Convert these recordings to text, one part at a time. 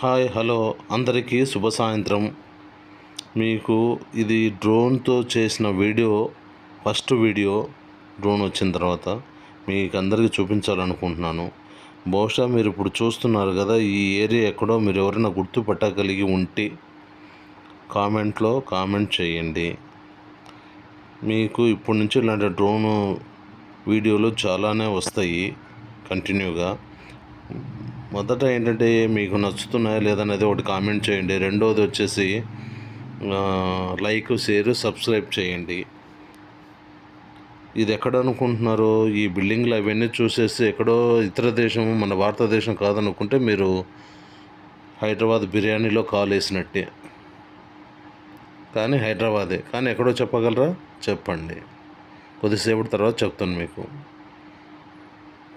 Hi hello అందరికీ శుభ సాయంత్రం. మీకు ఇది డ్రోన్తో చేసిన ఫస్ట్ వీడియో డ్రోన్ వచ్చిన తర్వాత మీకు అందరికీ చూపించాలనుకుంటున్నాను. బహుశా మీరు ఇప్పుడు చూస్తున్నారు కదా, ఈ ఏరియా ఎక్కడో మీరు ఎవరైనా గుర్తుపట్టగలిగి ఉంటే కామెంట్లో కామెంట్ చేయండి. మీకు ఇప్పటి నుంచి ఇలాంటి డ్రోను వీడియోలు చాలానే వస్తాయి కంటిన్యూగా. మొదట ఏంటంటే మీకు నచ్చుతున్నాయా లేదనేది ఒకటి కామెంట్ చేయండి. రెండవది వచ్చేసి లైక్, షేర్, సబ్స్క్రైబ్ చేయండి. ఇది ఎక్కడ అనుకుంటున్నారో, ఈ బిల్డింగ్లు అవన్నీ చూసేసి ఎక్కడో ఇతర దేశం, మన భారతదేశం కాదనుకుంటే మీరు హైదరాబాద్ బిర్యానీలో కాల్ వేసినట్టే. కానీ హైదరాబాదే, కానీ ఎక్కడో చెప్పగలరా? చెప్పండి, కొద్దిసేపటి తర్వాత చెప్తాను మీకు.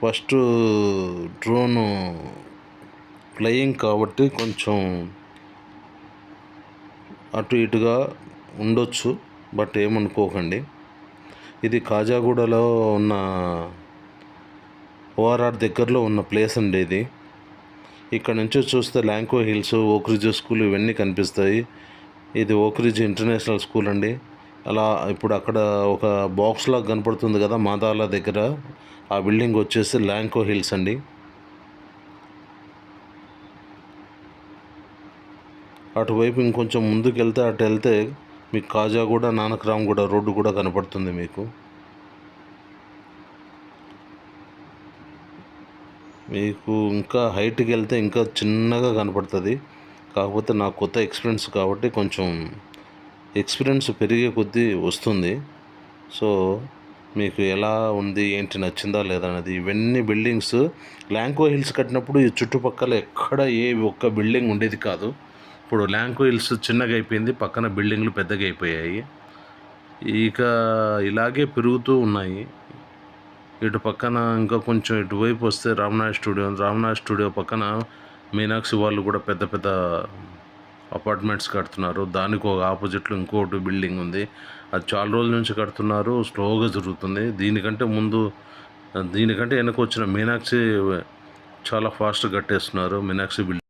ఫస్ట్ డ్రోను ఫ్లయింగ్ కాబట్టి కొంచెం అటు ఇటుగా ఉండొచ్చు, బట్ ఏమనుకోకండి. ఇది కాజాగూడలో ఉన్న ఓఆర్ఆర్ దగ్గరలో ఉన్న ప్లేస్ అండి ఇది. ఇక్కడ నుంచి చూస్తే ల్యాంకో హిల్స్, ఓక్రిడ్జ్ స్కూల్ ఇవన్నీ కనిపిస్తాయి. ఇది ఓక్రిడ్జ్ ఇంటర్నేషనల్ స్కూల్ అండి. అలా ఇప్పుడు అక్కడ ఒక బాక్స్ లాగా కనపడుతుంది కదా మాదాల దగ్గర, ఆ బిల్డింగ్ వచ్చేసి ల్యాంకో హిల్స్ అండి. అటువైపు ఇంకొంచెం ముందుకు వెళ్తే, అటు వెళ్తే మీకు కాజాగూడ, నానక్రామ్గూడ రోడ్డు కూడా కనపడుతుంది మీకు. మీకు ఇంకా హైట్కి వెళ్తే ఇంకా చిన్నగా కనపడుతుంది. కాకపోతే నాకు కొత్త ఎక్స్పీరియన్స్ కాబట్టి కొంచెం ఎక్స్పీరియన్స్ పెరిగే కొద్దీ వస్తుంది. సో మీకు ఎలా ఉంది, ఏంటి, నచ్చిందా లేదా అనేది. ఇవన్నీ బిల్డింగ్స్ ల్యాంకో హిల్స్ కట్టినప్పుడు ఈ చుట్టుపక్కల ఎక్కడ ఏ ఒక్క బిల్డింగ్ ఉండేది కాదు. ఇప్పుడు ల్యాంకో హిల్స్ చిన్నగా అయిపోయింది, పక్కన బిల్డింగ్లు పెద్దగా అయిపోయాయి. ఇక ఇలాగే పెరుగుతూ ఉన్నాయి. ఇటు పక్కన ఇంకా కొంచెం ఇటువైపు వస్తే రామనాథ్ స్టూడియో పక్కన మీనాక్షి వాళ్ళు కూడా పెద్ద పెద్ద అపార్ట్మెంట్స్ కడుతున్నారు. దానికి ఒక ఆపోజిట్లో ఇంకోటి బిల్డింగ్ ఉంది. అది చాలా రోజుల నుంచి కడుతున్నారు, స్లోగా జరుగుతుంది. దీనికంటే వెనక వచ్చిన మీనాక్షి చాలా ఫాస్ట్గా కట్టేస్తున్నారు. మీనాక్షి బిల్డింగ్